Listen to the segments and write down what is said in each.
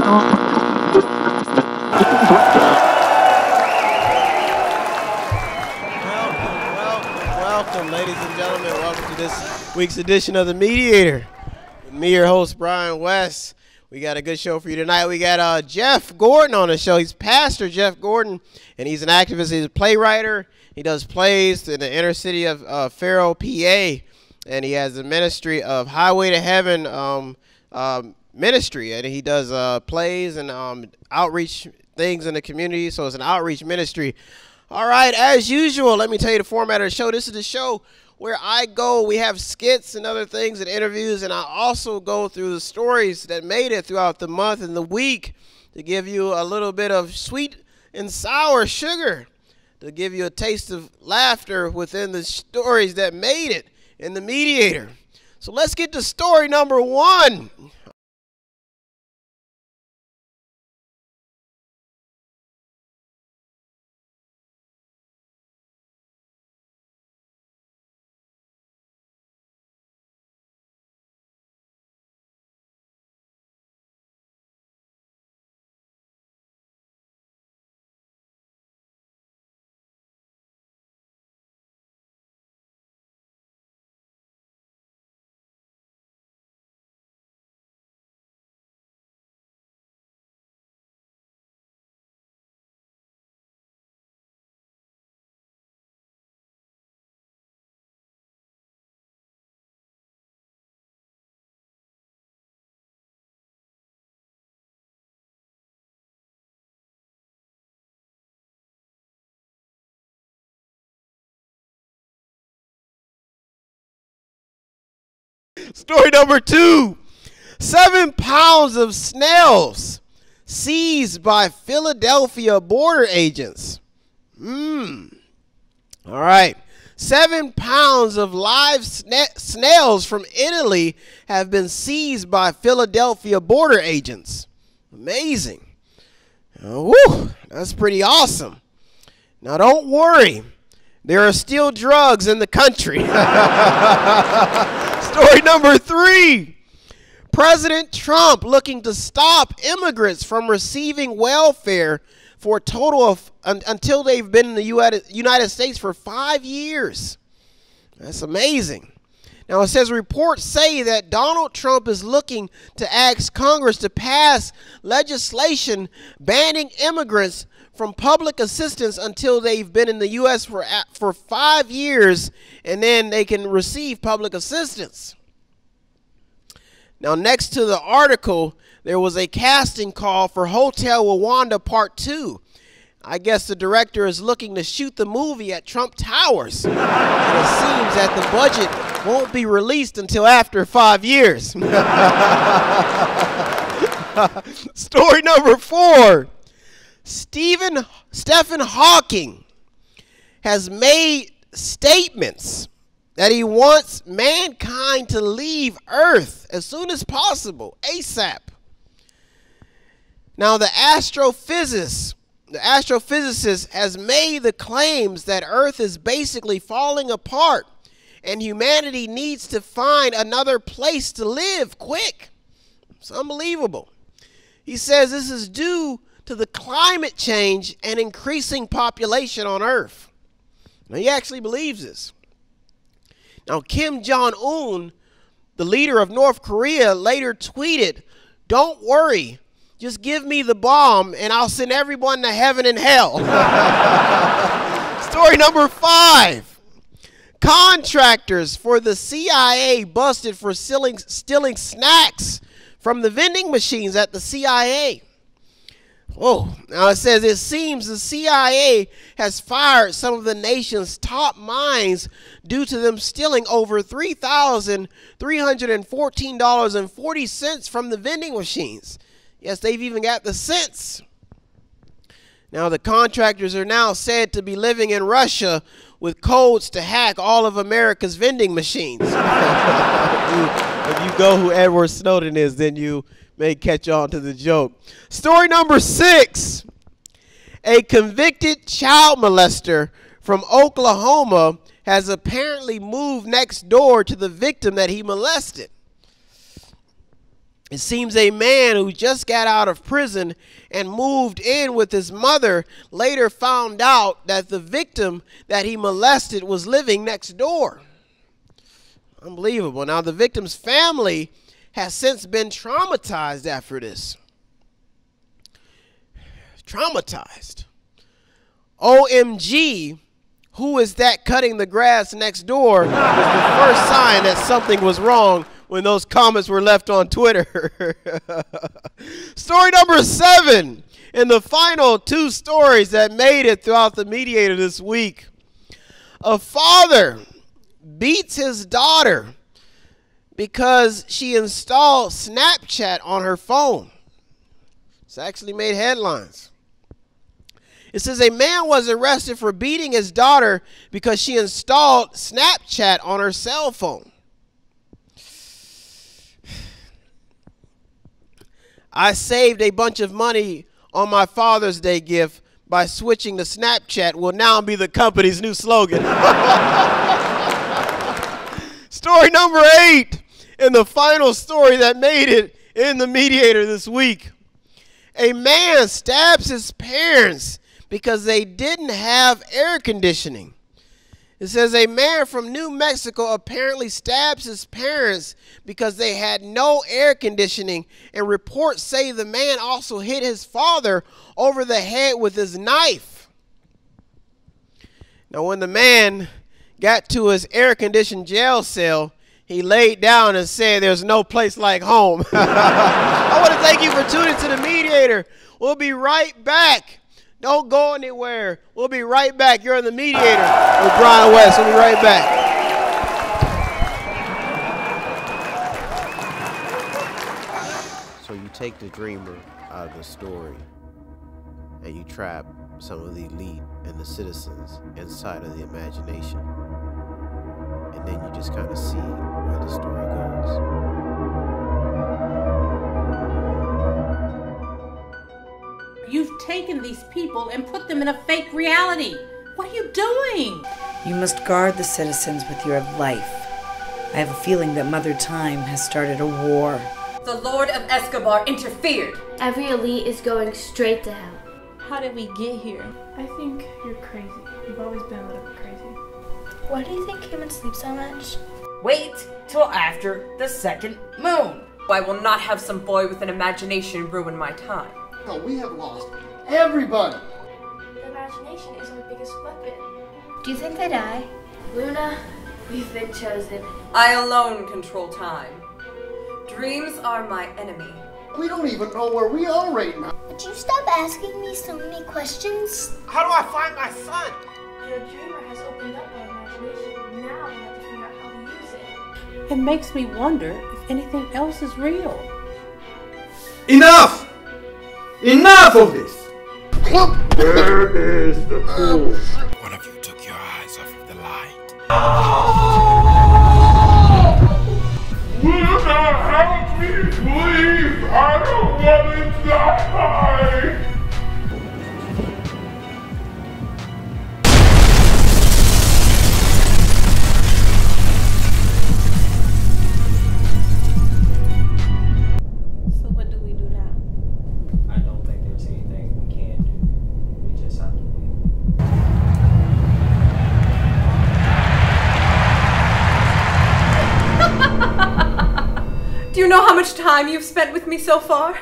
Welcome, ladies and gentlemen. Welcome to this week's edition of The Mediator. With me, your host, Brian West. We got a good show for you tonight. We got Jeff Gordon on the show. He's Pastor Jeff Gordon, and he's an activist. He's a playwright. He does plays in the inner city of Faro, PA, and he has a ministry of Highway to Heaven ministry, and he does plays and outreach things in the community, so it's an outreach ministry. All right, as usual, let me tell you the format of the show. This is the show where I go, we have skits and other things and interviews, and I also go through the stories that made it throughout the month and the week to give you a little bit of sweet and sour sugar, to give you a taste of laughter within the stories that made it in The Mediator. So let's get to story number one. Story number two, 7 pounds of snails seized by Philadelphia border agents. All right. 7 pounds of live snails from Italy have been seized by Philadelphia border agents. Amazing. Woo, that's pretty awesome. Now, don't worry. There are still drugs in the country. Story number three. President Trump looking to stop immigrants from receiving welfare for a total of until they've been in the United States for 5 years. That's amazing. Now, it says reports say that Donald Trump is looking to ask Congress to pass legislation banning immigrants from public assistance until they've been in the U.S. for 5 years, and then they can receive public assistance. Now, next to the article, there was a casting call for Hotel Rwanda Part 2. I guess the director is looking to shoot the movie at Trump Towers. And it seems that the budget won't be released until after 5 years. Story number four. Stephen Hawking has made statements that he wants mankind to leave Earth as soon as possible, ASAP. Now, the astrophysicist has made the claims that Earth is basically falling apart and humanity needs to find another place to live quick. It's unbelievable. He says this is due to the climate change and increasing population on Earth. Now, he actually believes this. Now, Kim Jong-un, the leader of North Korea, later tweeted, "Don't worry, just give me the bomb and I'll send everyone to heaven and hell." Story number five. Contractors for the CIA busted for stealing snacks from the vending machines at the CIA. Oh, now it says it seems the CIA has fired some of the nation's top minds due to them stealing over $3,314.40 from the vending machines. Yes, they've even got the cents. Now, the contractors are now said to be living in Russia with codes to hack all of America's vending machines. If you go who Edward Snowden is, then you may catch on to the joke. Story number six. A convicted child molester from Oklahoma has apparently moved next door to the victim that he molested. It seems a man who just got out of prison and moved in with his mother later found out that the victim that he molested was living next door. Unbelievable. Now, the victim's family has since been traumatized after this. Traumatized. OMG, who is that cutting the grass next door? Was the first sign that something was wrong when those comments were left on Twitter. Story number 7, and the final 2 stories that made it throughout the Mediator this week. A father beats his daughter because she installed Snapchat on her phone. It's actually made headlines. It says a man was arrested for beating his daughter because she installed Snapchat on her cell phone. I saved a bunch of money on my Father's Day gift by switching to Snapchat will now be the company's new slogan. Story number 8, and the final story that made it in the Mediator this week. A man stabs his parents because they didn't have air conditioning. It says a man from New Mexico apparently stabs his parents because they had no air conditioning, and reports say the man also hit his father over the head with his knife. Now, when the man got to his air-conditioned jail cell, he laid down and said, "There's no place like home." I want to thank you for tuning to the Mediator. We'll be right back. Don't go anywhere. We'll be right back. You're in the Mediator with Brian West. We'll be right back. So you take the dreamer out of the story and you trap some of the elite and the citizens inside of the imagination. And then you just kind of see where the story goes. You've taken these people and put them in a fake reality. What are you doing? You must guard the citizens with your life. I have a feeling that Mother Time has started a war. The Lord of Escobar interfered. Every elite is going straight to hell. How did we get here? I think you're crazy. You've always been a little bit crazy. Why do you think humans sleep so much? Wait till after the second moon. I will not have some boy with an imagination ruin my time. No, we have lost everybody. The imagination is our biggest weapon. Do you think they die? Luna, we've been chosen. I alone control time. Dreams are my enemy. We don't even know where we are right now. Would you stop asking me so many questions? How do I find my son? Your dreamer has opened up our imagination. Now we have to figure out how to use it. It makes me wonder if anything else is real. Enough! Enough of this! Where is the pool? One of you took your eyes off of the light. Luna, help me, please! I don't want to die! So what do we do now? I don't think there's anything we can do. We just have to wait. Do you know how much time you've spent with me so far?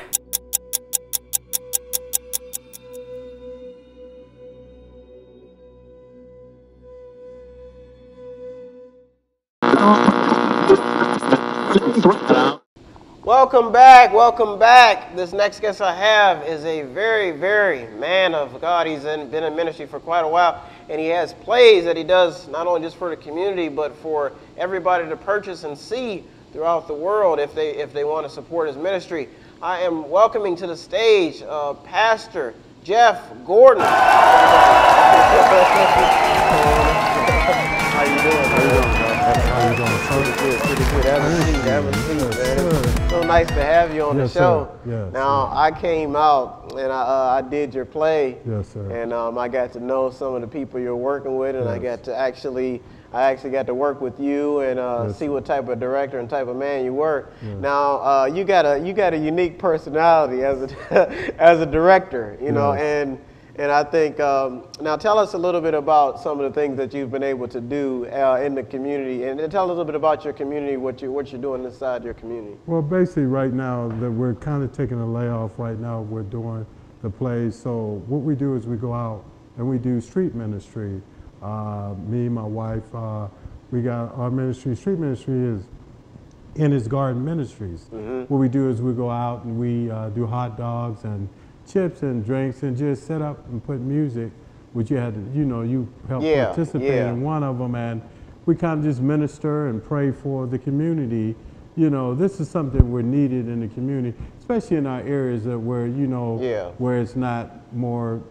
Welcome back, welcome back. This next guest I have is a very, very man of God. He's been in ministry for quite a while, and he has plays that he does not only just for the community, but for everybody to purchase and see throughout the world if they want to support his ministry. I am welcoming to the stage Pastor Jeff Gordon. How you doing? How you doing? Pretty good. Have a seat, man. It's so nice to have you on the show. Yes, now, I came out and I did your play. Yes, sir. And I got to know some of the people you're working with, and I got to actually I actually got to work with you and see what type of director and type of man you were. Now you got a unique personality as a as a director, you know, and I think now tell us a little bit about some of the things that you've been able to do in the community, and tell us a little bit about your community, what you're doing inside your community. Well, basically right now that we're kind of taking a layoff right now. We're doing the plays. So what we do is we go out and we do street ministry. Me, my wife, we got our ministry. Street ministry is In His Garden Ministries. What we do is we go out and we do hot dogs and chips and drinks and just set up and put music, which you had to, you know, you help participate in one of them, and we kind of just minister and pray for the community. You know, this is something we're needed in the community, especially in our areas that where, you know, where it's not more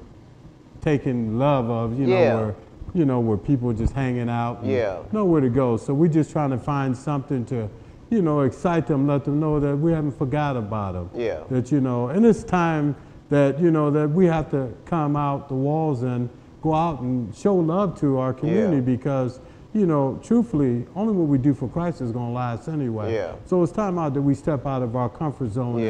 taken love of, you know, where people are just hanging out and nowhere to go. So we're just trying to find something to, you know, excite them, let them know that we haven't forgot about them. That, you know, and it's time that, you know, that we have to come out the walls and go out and show love to our community because, you know, truthfully, only what we do for Christ is going to last anyway. So it's time out that we step out of our comfort zone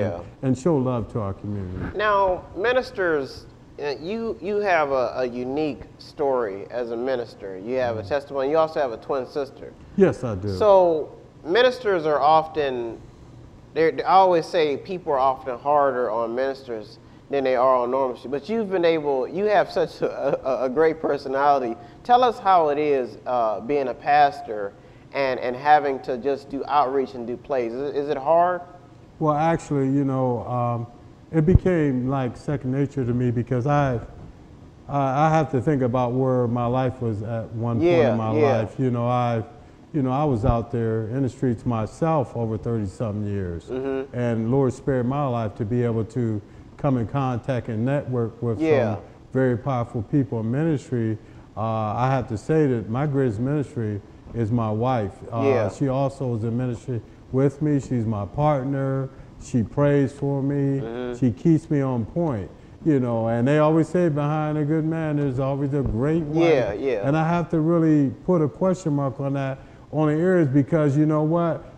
and show love to our community. Now, ministers, you have a unique story as a minister. You have a testimony. You also have a twin sister. Yes, I do. So ministers are often, I always say people are often harder on ministers than they are on normal street. But you've been able, you have such a great personality. Tell us how it is being a pastor and having to just do outreach and do plays. Is it hard? Well, actually, you know, it became like second nature to me because I have to think about where my life was at one point in my life. You know, I was out there in the streets myself over 30-something years, and Lord spared my life to be able to come in contact and network with some very powerful people in ministry. I have to say that my greatest ministry is my wife. She also is in ministry with me. She's my partner. She prays for me. She keeps me on point. You know, and they always say behind a good man there's always a great wife. And I have to really put a question mark on that, on the areas, because you know what?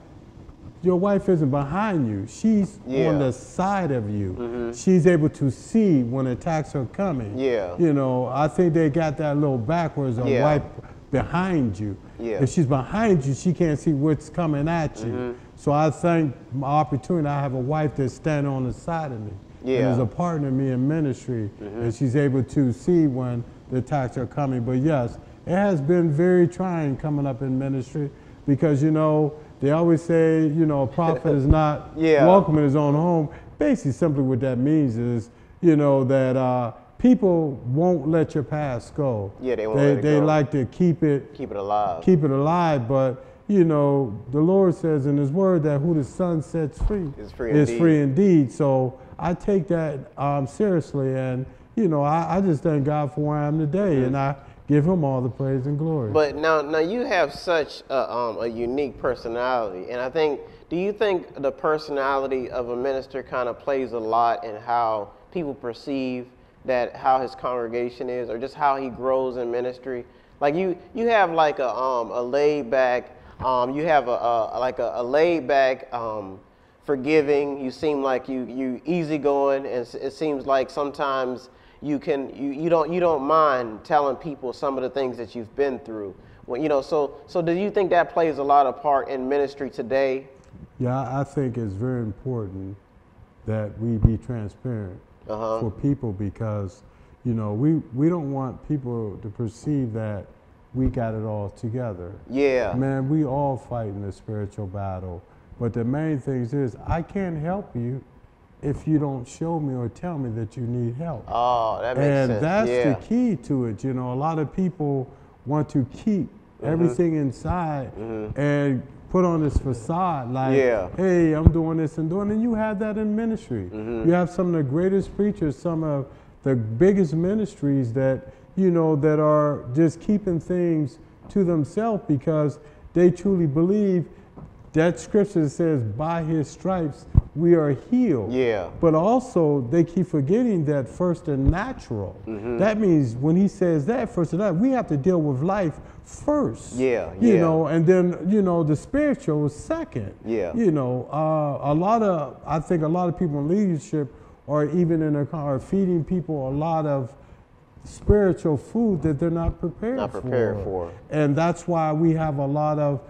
Your wife isn't behind you. She's on the side of you. She's able to see when attacks are coming. You know, I think they got that a little backwards, a wife behind you. If she's behind you, she can't see what's coming at you. So I think my opportunity, I have a wife that's standing on the side of me. And is a partner of me in ministry. And she's able to see when the attacks are coming. But yes, it has been very trying coming up in ministry because, you know, they always say, you know, a prophet is not welcome in his own home. Basically, simply what that means is, you know, that people won't let your past go. They won't let it go. They like to keep it alive. Keep it alive, but you know, the Lord says in His Word that who the Son sets free is free indeed. So I take that seriously, and you know, I just thank God for where I am today, and I give Him all the praise and glory. But now you have such a unique personality, and I think, do you think the personality of a minister kind of plays a lot in how people perceive that how his congregation is, or just how he grows in ministry? Like you have like a laid back, you have a laid back, forgiving. You seem like you easygoing, and it seems like sometimes you don't mind telling people some of the things that you've been through. Well, you know, so do you think that plays a lot of part in ministry today? Yeah, I think it's very important that we be transparent for people, because you know, we don't want people to perceive that we got it all together. Man, we all fighting a spiritual battle, but the main thing is I can't help you if you don't show me or tell me that you need help. Oh, that makes sense. And that's the key to it. You know, a lot of people want to keep everything inside and put on this facade like, hey, I'm doing this and doing, and you have that in ministry. You have some of the greatest preachers, some of the biggest ministries that, you know, that are just keeping things to themselves because they truly believe that scripture says, by His stripes we are healed. Yeah. But also, they keep forgetting that first and natural. That means when he says that first and natural, we have to deal with life first. Yeah. You know, and then, you know, the spiritual is second. Yeah. You know, I think a lot of people in leadership or even in their car are feeding people a lot of spiritual food that they're not prepared for. And that's why we have a lot of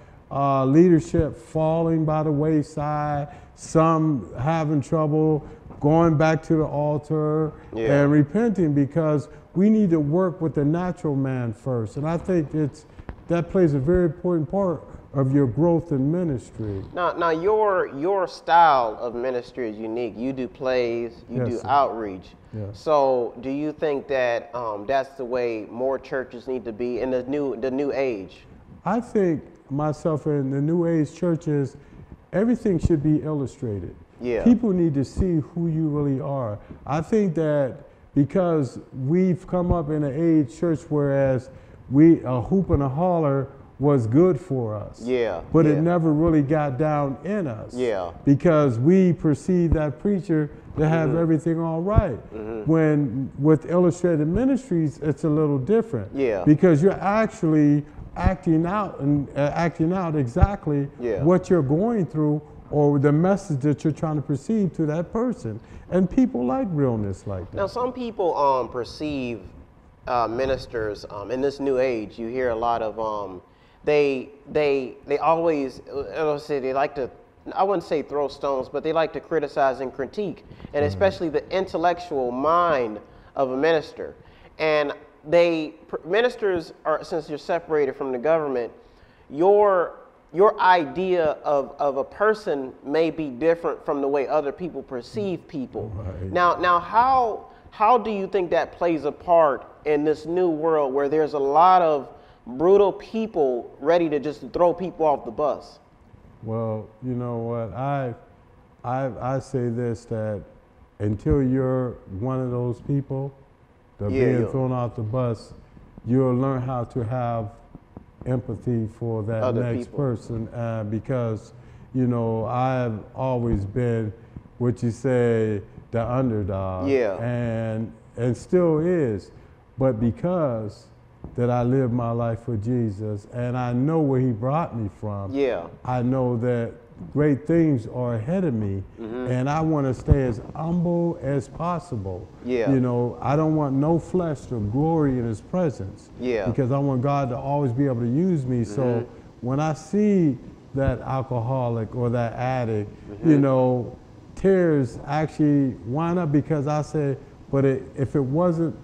leadership falling by the wayside, some having trouble going back to the altar and repenting, because we need to work with the natural man first. And I think that plays a very important part of your growth in ministry. Now your style of ministry is unique. You do plays, you do outreach. So do you think that that's the way more churches need to be in the new age? I think myself in the new age churches, everything should be illustrated. Yeah. People need to see who you really are. I think that because we've come up in an age church whereas a hoop and a holler was good for us. Yeah. But it never really got down in us. Yeah. Because we perceive that preacher to have everything all right. When with Illustrated Ministries, it's a little different. Yeah. Because you're actually acting out exactly what you're going through or the message that you're trying to perceive to that person. And people like realness like that. Now, some people perceive ministers in this new age. You hear a lot of they always they like to, I wouldn't say throw stones, but they like to criticize and critique, and especially the intellectual mind of a minister. And ministers are, since you're separated from the government, your idea of a person may be different from the way other people perceive people. Right. Now how do you think that plays a part in this new world where there's a lot of brutal people ready to just throw people off the bus? Well, you know what, I say this, that until you're one of those people that being thrown off the bus, you'll learn how to have empathy for that other next people. person, because, you know, I've always been what you say, the underdog, and still is, but because that I live my life for Jesus and I know where he brought me from, I know that great things are ahead of me, and I want to stay as humble as possible. You know, I don't want no flesh to glory in his presence, because I want God to always be able to use me. So when I see that alcoholic or that addict, you know, tears actually wind up, because I say, but if it wasn't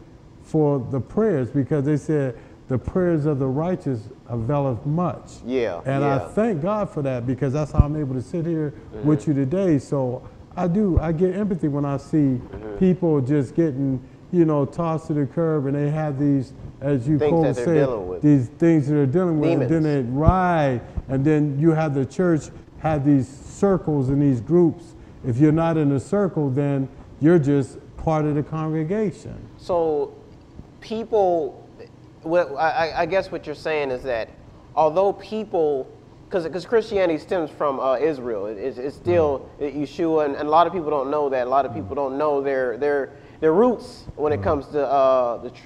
for the prayers, because they said the prayers of the righteous availeth much. And I thank God for that, because that's how I'm able to sit here with you today. So I get empathy when I see people just getting, you know, tossed to the curb, and they have these, as you quote say, these things that they're dealing with, and then they ride, and then you have the church have these circles and these groups. If you're not in a circle, then you're just part of the congregation. So people, I guess what you're saying is that although people, because Christianity stems from Israel, it's still Yeshua, and a lot of people don't know that. A lot of people don't know their roots when it comes to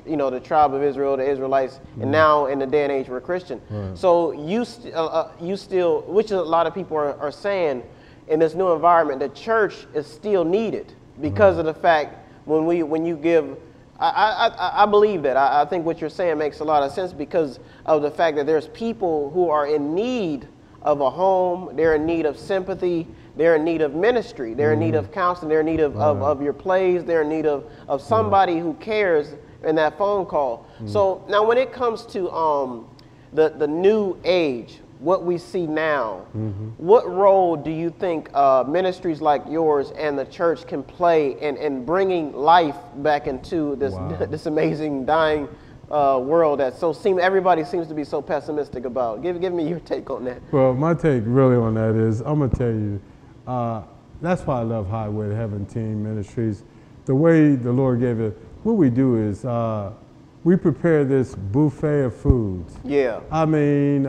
the tribe of Israel, the Israelites, and now in the day and age we're Christian. So you still, which a lot of people are saying, in this new environment, the church is still needed because of the fact when you give. I believe that. I think what you're saying makes a lot of sense because of the fact that there's people who are in need of a home, they're in need of sympathy, they're in need of ministry, they're in need of counseling, they're in need of your plays, they're in need of somebody who cares in that phone call. So now when it comes to the new age, what we see now, what role do you think ministries like yours and the church can play in bringing life back into this this amazing dying world that everybody seems to be so pessimistic about? Give me your take on that. Well, my take really on that is, I'm gonna tell you, that's why I love Highway to Heaven Team Ministries. The way the Lord gave it, what we do is we prepare this buffet of foods. I mean,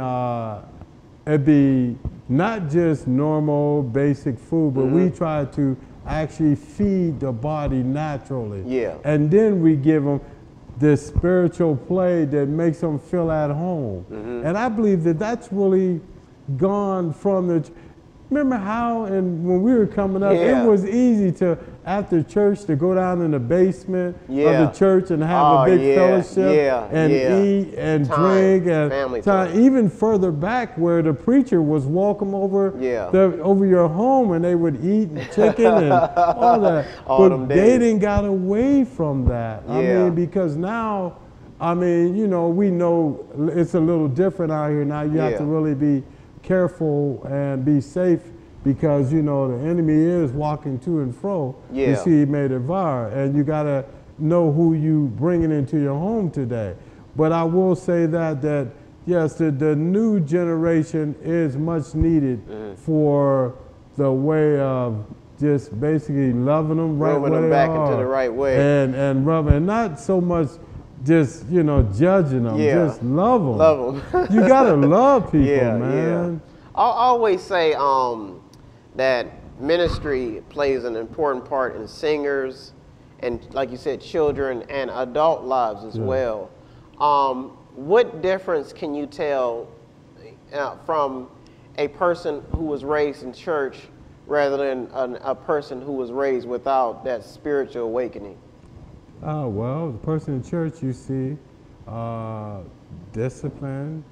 it'd be not just normal basic food, but we try to actually feed the body naturally. Yeah. And then we give them this spiritual play that makes them feel at home. And I believe that that's really gone from the, remember how when we were coming up, it was easy to, after church, to go down in the basement of the church and have a big fellowship and eat and drink and family time. Even further back where the preacher was welcome over over your home and they would eat chicken and all that. But they didn't got away from that. I mean, because now, I mean, you know, we know it's a little different out here now. You have to really be careful and be safe, because you know the enemy is walking to and fro. You see, he made it viral, and you gotta know who you bringing into your home today. But I will say that yes, the new generation is much needed for the way of just basically loving them right where they back are, into the right way, and rubbing, and not so much just, you know, judging them, just love them. Love them. You gotta love people, man. I always say that ministry plays an important part in singers and, like you said, children and adult lives as well. What difference can you tell from a person who was raised in church rather than a person who was raised without that spiritual awakening? Well, the person in church, you see, discipline.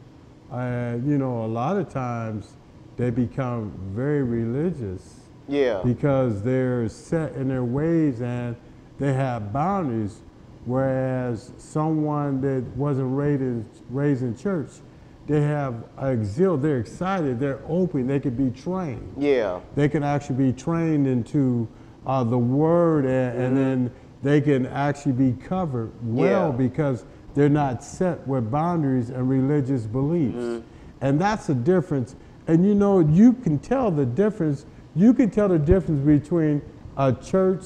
You know, a lot of times they become very religious. Because they're set in their ways and they have boundaries, whereas someone that wasn't raised in church, they have a zeal, they're excited, they're open, they can be trained. They can actually be trained into the word, and then they can actually be covered well because they're not set with boundaries and religious beliefs. And that's the difference. And you know, you can tell the difference. You can tell the difference between a church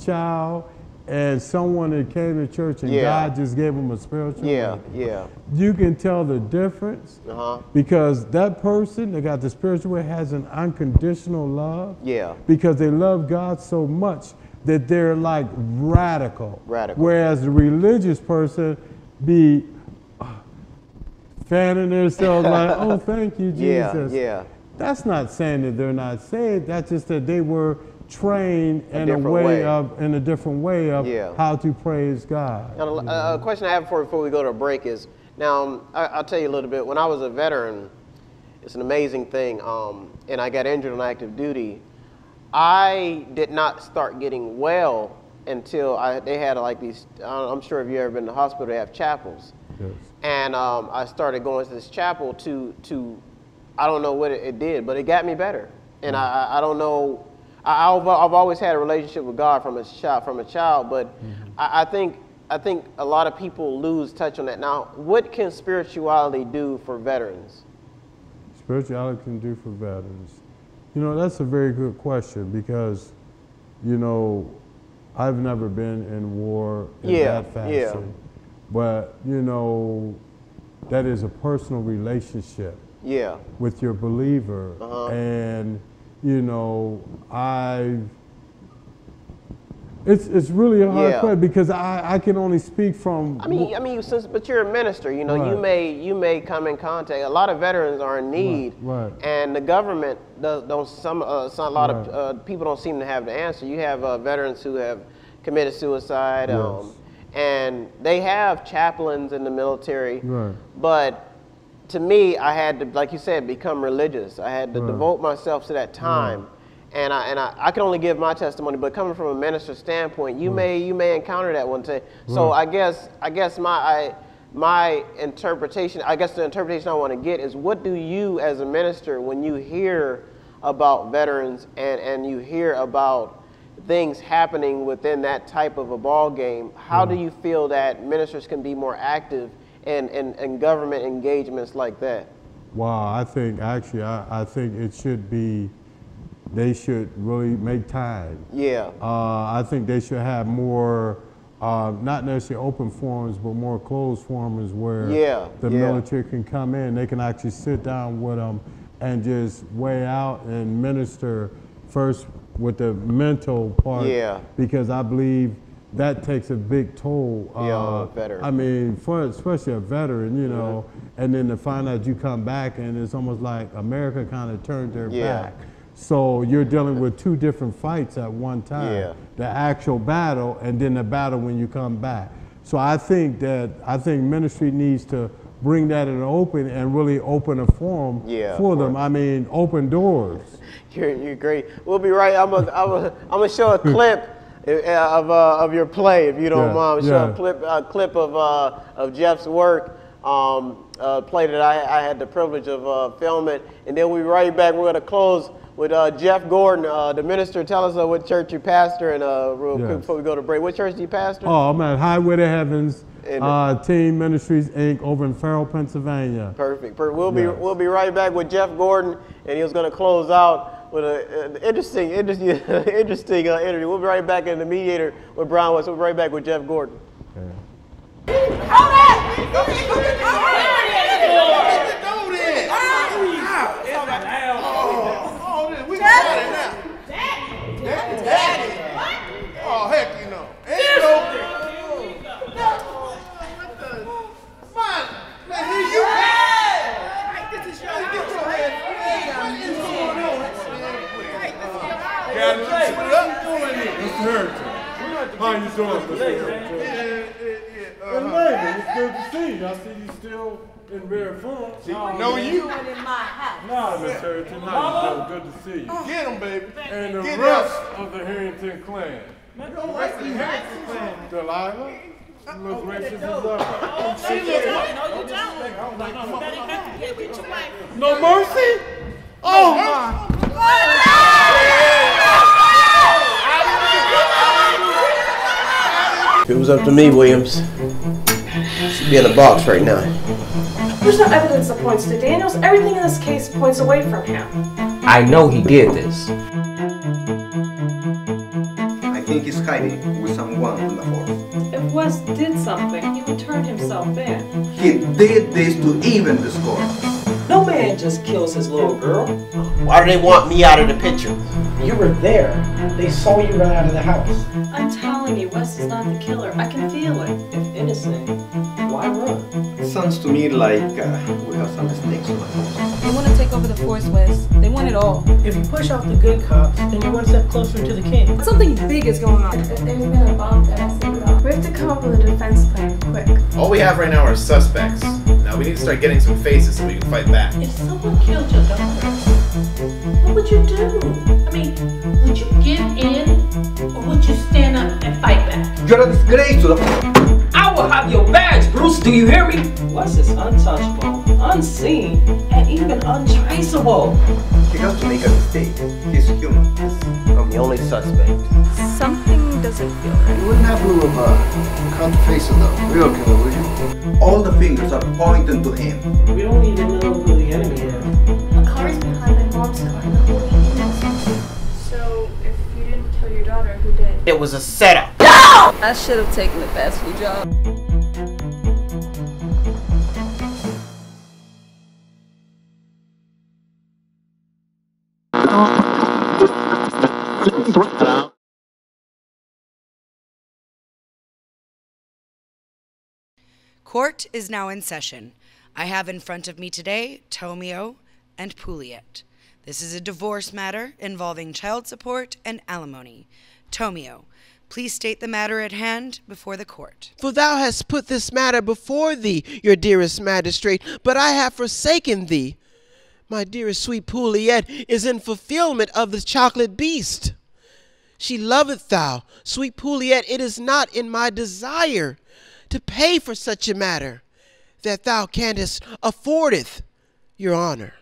child and someone that came to church and God just gave them a spiritual awakening. You can tell the difference because that person that got the spiritual way has an unconditional love. Because they love God so much that they're like radical. Whereas the religious person be fanning themselves like, oh, thank you, Jesus. That's not saying that they're not saved. That's just that they were trained in a different way of how to praise God. Now, a question I have before we go to a break is, now I'll tell you a little bit. When I was a veteran, it's an amazing thing, and I got injured on active duty. I did not start getting well until they had like these, I'm sure if you've ever been to the hospital, they have chapels. And I started going to this chapel to I don't know what it did, but it got me better. And I don't know, I've always had a relationship with God from a child, but I think a lot of people lose touch on that. Now, what can spirituality do for veterans? Spirituality can do for veterans. You know, that's a very good question because, you know, I've never been in war in that fashion. But, you know, that is a personal relationship with your believer. And, you know, it's really a hard question because I can only speak from. I mean, but you're a minister. You know, you may come in contact. A lot of veterans are in need, and the government don't. A lot of people don't seem to have the answer. You have veterans who have committed suicide, and they have chaplains in the military. But to me, I had to, like you said, become religious. I had to devote myself to that time. And I can only give my testimony, but coming from a minister standpoint, you may encounter that one day. So I guess my interpretation, the interpretation I want to get is, what do you as a minister, when you hear about veterans and you hear about things happening within that type of a ball game, how do you feel that ministers can be more active in government engagements like that? Wow, I think actually I think it should be. They should really make time. I think they should have more, not necessarily open forums, but more closed forums where the military can come in. They can actually sit down with them, and just weigh out and minister first with the mental part. Yeah. Because I believe that takes a big toll. Veteran. I mean, especially a veteran, you know, and then to find out you come back and it's almost like America kind of turned their back. So you're dealing with two different fights at one time. Yeah. The actual battle and then the battle when you come back. So I think ministry needs to bring that in the open and really open a forum for them. I mean, open doors. You're great. We'll be right. I'm gonna show a clip of your play, if you don't mind. Show a clip of Jeff's work. Play that I had the privilege of filming, and then we'll be right back. We're gonna close with Jeff Gordon, the minister. Tell us what church you pastor, and real quick before we go to break, what church do you pastor? Oh, I'm at Highway to Heavens Team Ministries Inc. over in Farrell, Pennsylvania. Perfect. We'll be right back with Jeff Gordon, and he was going to close out with an interesting interview. We'll be right back in The Mediator with Brian West. We'll be right back with Jeff Gordon. Oh, heck, you know. How you doing, Mr. Harrington? It's good to see you. I see you still in rare form. No, you. No, Mr. Harrington, how you doing? Good to see you. Get him, baby. And the rest of the Harrington clan. The rest of the Harrington clan. Delilah, you look gracious as ever. No mercy? Oh, my. If it was up to me, Williams, she'd be in the box right now. There's no evidence that points to Daniels. Everything in this case points away from him. I know he did this. I think he's hiding with someone on the force. If West did something, he would turn himself in. He did this to even the score. No man just kills his little girl. Why do they want me out of the picture? You were there. They saw you run out of the house. I'm telling you, Wes is not the killer. I can feel it. If innocent, why run? It sounds to me like we have some mistakes on the force. They want to take over the force, Wes. They want it all. If you push out the good cops, then you're one step closer to the king. Something big is going on. If there's been a bomb that I see it off. We have to come up with a defense plan, quick. All we have right now are suspects. Now we need to start getting some faces so we can fight back. If someone killed your daughter, what would you do? I mean, would you give in or would you stand up and fight back? You're a disgrace to the... I will have your badge, Bruce. Do you hear me? Wes is untouchable, unseen, and even untraceable. He has to make a mistake. He's human. I'm the only suspect. Something doesn't feel right. You wouldn't have to cut the face of the real killer, would you? All the fingers are pointing to him. We don't even know who the enemy is. A car is behind my mom's car and the whole evening. So, if you didn't kill your daughter, who did? It was a setup. I should have taken the fast food job. Court is now in session. I have in front of me today Tomio and Pouliot. This is a divorce matter involving child support and alimony. Tomio, please state the matter at hand before the court. For thou hast put this matter before thee, your dearest magistrate, but I have forsaken thee. My dearest sweet Pouliet is in fulfillment of the chocolate beast. She loveth thou, sweet Pouliet. It is not in my desire to pay for such a matter that thou canst affordeth, your honor.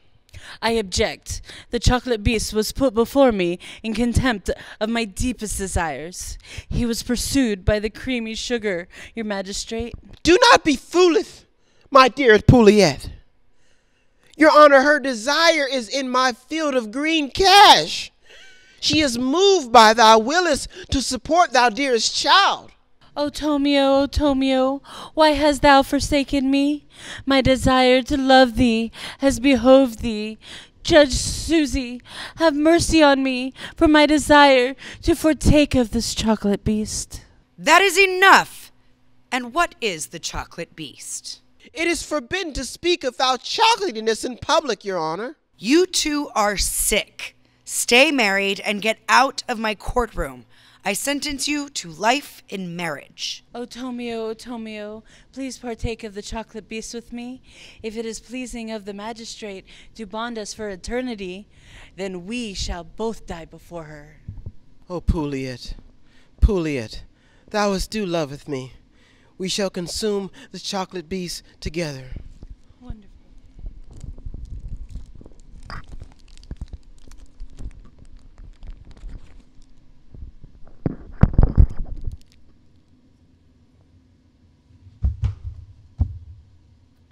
I object. The chocolate beast was put before me in contempt of my deepest desires. He was pursued by the creamy sugar, your magistrate. Do not be fooleth, my dearest Pouliet. Your honor, her desire is in my field of green cash. She is moved by thy willest to support thou dearest child. O Tomio, why hast thou forsaken me? My desire to love thee has behoved thee. Judge Susie, have mercy on me for my desire to partake of this chocolate beast. That is enough! And what is the chocolate beast? It is forbidden to speak about chocolatiness in public, Your Honor. You two are sick. Stay married and get out of my courtroom. I sentence you to life in marriage. O Tomio, please partake of the chocolate beast with me. If it is pleasing of the magistrate to bond us for eternity, then we shall both die before her. O Pouliot, Pouliot, thou as do loveth me. We shall consume the chocolate beast together. Wonderful.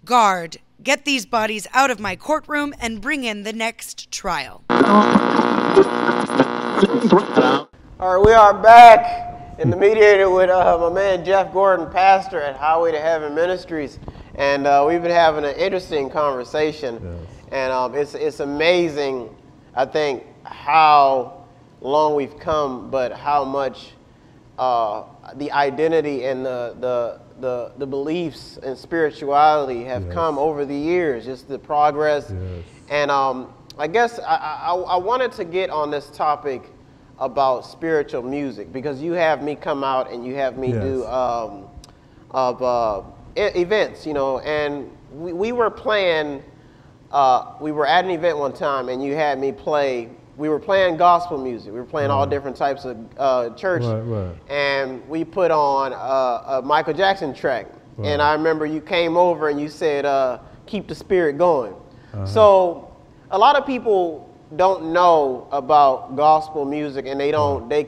Guard, get these bodies out of my courtroom and bring in the next trial. All right, we are back in the mediator with my man Jeff Gordon, pastor at Highway to Heaven Ministries, and we've been having an interesting conversation. Yes. And it's amazing, I think, how long we've come, but how much the identity and the beliefs and spirituality have come over the years, just the progress. Yes. And I guess I wanted to get on this topic about spiritual music, because you have me come out and you have me do events, you know, and we were playing, we were at an event one time and you had me play. We were playing gospel music. We were playing all different types of church. And we put on a Michael Jackson track. And I remember you came over and you said, keep the spirit going. So a lot of people don't know about gospel music, and they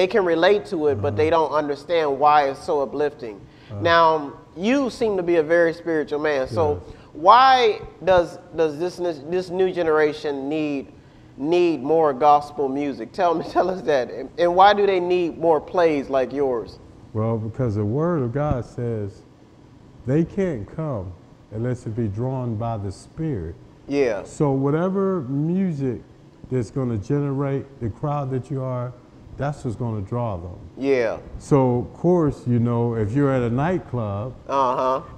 can relate to it, but they don't understand why it's so uplifting. Now, you seem to be a very spiritual man. So why does this new generation need more gospel music? Tell us that. And why do they need more plays like yours? Well, because the Word of God says they can't come unless it be drawn by the Spirit. Yeah. So whatever music that's going to generate the crowd that you are, that's what's going to draw them. Yeah. So, of course, you know, if you're at a nightclub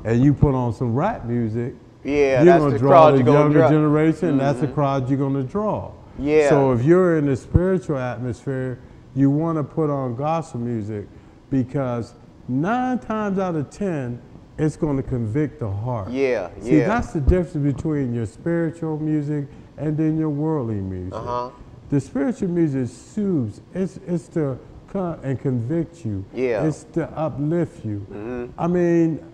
and you put on some rap music, you're going to draw the younger generation. That's the crowd you're going to draw. Yeah. So if you're in the spiritual atmosphere, you want to put on gospel music, because 9 times out of 10, it's going to convict the heart. Yeah, See, that's the difference between your spiritual music and then your worldly music. The spiritual music soothes. It's to come and convict you. Yeah. It's to uplift you. I mean,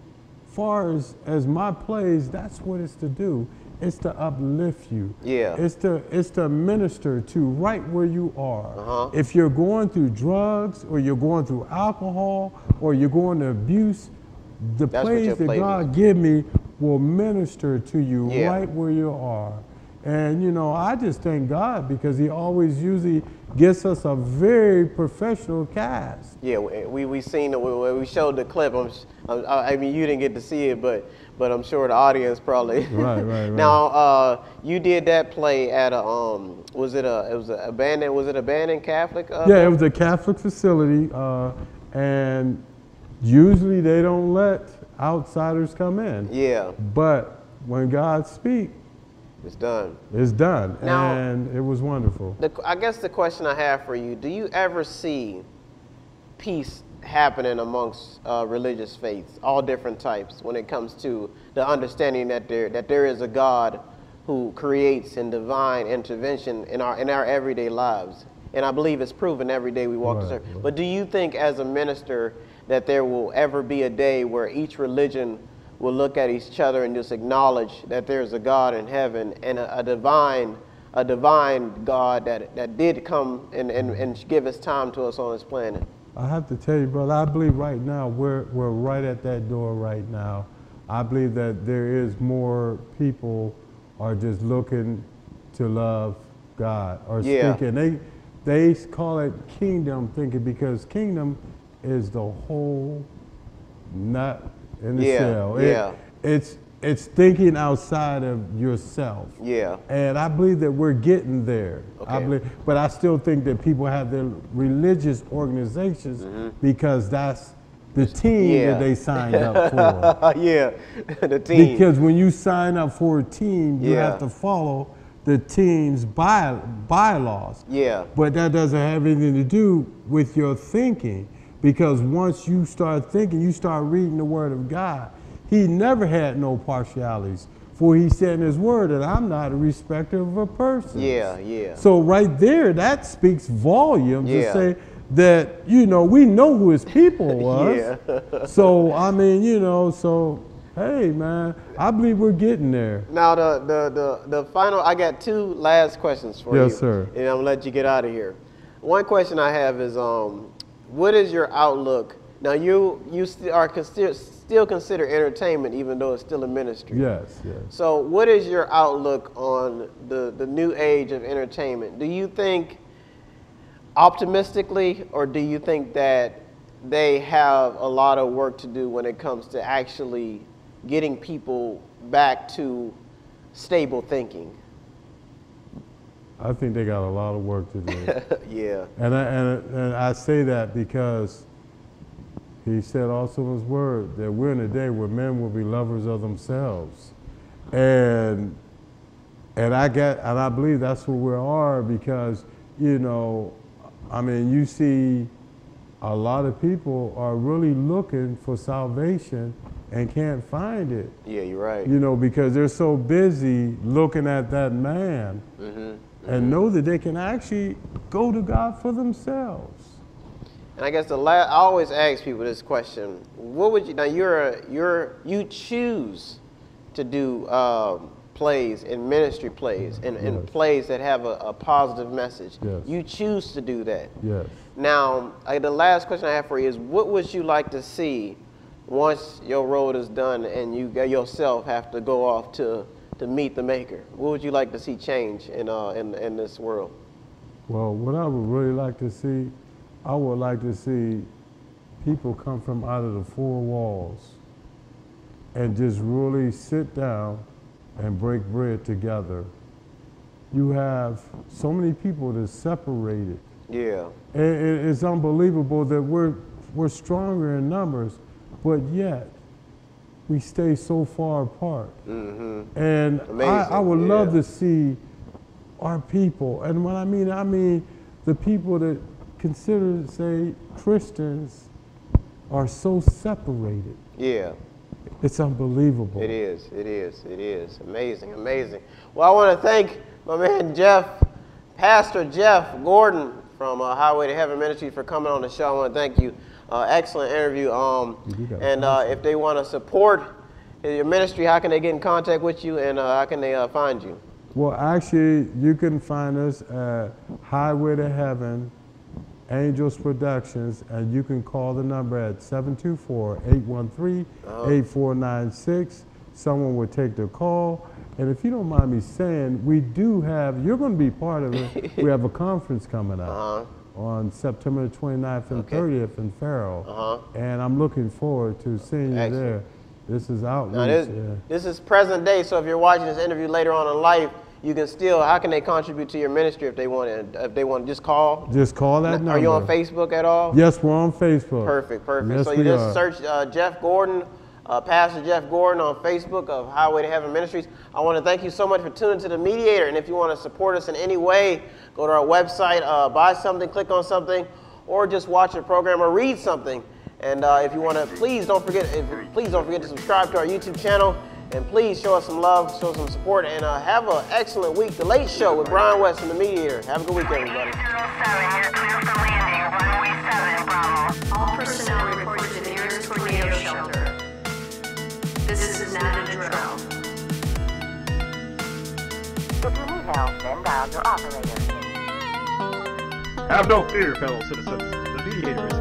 far as my plays, that's what it's to do. It's to uplift you. Yeah. It's to minister to right where you are. If you're going through drugs, or you're going through alcohol, or you're going to abuse, the plays that God give me will minister to you right where you are. And you know, I just thank God, because He always usually gets us a very professional cast. Yeah, we seen it. We showed the clip. I mean, you didn't get to see it, but I'm sure the audience probably. Right. Now, you did that play at a was it abandoned Catholic? Yeah, it was a Catholic facility, and usually they don't let outsiders come in. Yeah. But when God speaks, it's done. It's done. Now, and it was wonderful. I guess the question I have for you, do you ever see peace happening amongst religious faiths, all different types, when it comes to the understanding that there is a God who creates in divine intervention in our everyday lives? And I believe it's proven every day we walk the church. But do you think, as a minister, that there will ever be a day where each religion will look at each other and just acknowledge that there's a God in heaven and a divine God that did come and give His time to us on this planet? I have to tell you, brother, I believe right now we're right at that door right now. I believe that there is more people are just looking to love God or speaking. They call it kingdom thinking, because kingdom is the whole nut in the shell. it's thinking outside of yourself. Yeah. And I believe that we're getting there. Okay. But I still think that people have their religious organizations because that's the team that they signed up for. Yeah, the team. Because when you sign up for a team, you have to follow the team's bylaws. Yeah. But that doesn't have anything to do with your thinking, because once you start thinking, you start reading the Word of God. He never had no partialities, for he said in his word that I'm not a respecter of a person. Yeah, yeah. So right there, that speaks volumes to Yeah. say that, you know, we know who his people was. Yeah. So, I mean, you know, so, hey, man, I believe we're getting there. Now, the final, I got 2 last questions for you. Yes, sir. And I'm going to let you get out of here. One question I have is, what is your outlook? Now, you still consider entertainment, even though it's still a ministry. Yes, yes. So what is your outlook on the new age of entertainment? Do you think optimistically, or do you think that they have a lot of work to do when it comes to actually getting people back to stable thinking? I think they got a lot of work to do. Yeah. And I say that because he said also in his word that we're in a day where men will be lovers of themselves. And I believe that's where we are, because, you know, I mean, you see a lot of people are really looking for salvation and can't find it. Yeah, you're right. You know, because they're so busy looking at that man and know that they can actually go to God for themselves. And I guess I always ask people this question: what would you, now you choose to do plays and ministry plays and plays that have a positive message. Yes. You choose to do that. Yes. Now, the last question I have for you is: what would you like to see once your road is done and you yourself have to go off to meet the Maker? What would you like to see change in this world? Well, what I would really like to see, I would like to see people come from out of the 4 walls and just really sit down and break bread together. You have so many people that's separated. Yeah. It's unbelievable that we're stronger in numbers, but yet we stay so far apart. And I would love to see our people, and what I mean the people that consider, say, Christians are so separated. Yeah. It's unbelievable. It is, it is, it is. Amazing, amazing. Well, I want to thank my man Jeff, Pastor Jeff Gordon from Highway to Heaven Ministry for coming on the show. I want to thank you. Excellent interview. And if they want to support your ministry, how can they get in contact with you, and how can they find you? Well, actually, you can find us at Highway to Heaven Angels Productions, and you can call the number at 724-813-8496. Someone will take the call. And if you don't mind me saying, we do have, you're going to be part of it. We have a conference coming up on September 29th and 30th in Farrell. And I'm looking forward to seeing you there. This is outreach. Now this is present day, so if you're watching this interview later on in life, you can still, how can they contribute to your ministry if they want to? If they want to just call? Just call that number. Are you on Facebook at all? Yes, we're on Facebook. Perfect, perfect. Yes, so you just search Jeff Gordon, Pastor Jeff Gordon on Facebook of Highway to Heaven Ministries. I want to thank you so much for tuning to The Mediator. And if you want to support us in any way, go to our website, buy something, click on something, or just watch a program or read something. And if you want to, please don't forget to subscribe to our YouTube channel. And please show us some love, show us some support, and have an excellent week. The Late Show with Brian West and The Mediator. Have a good week, everybody. All personnel report to the nearest tornado shelter. This is not a drill. If you need help, then dial your operator. Have no fear, fellow citizens. The Mediator is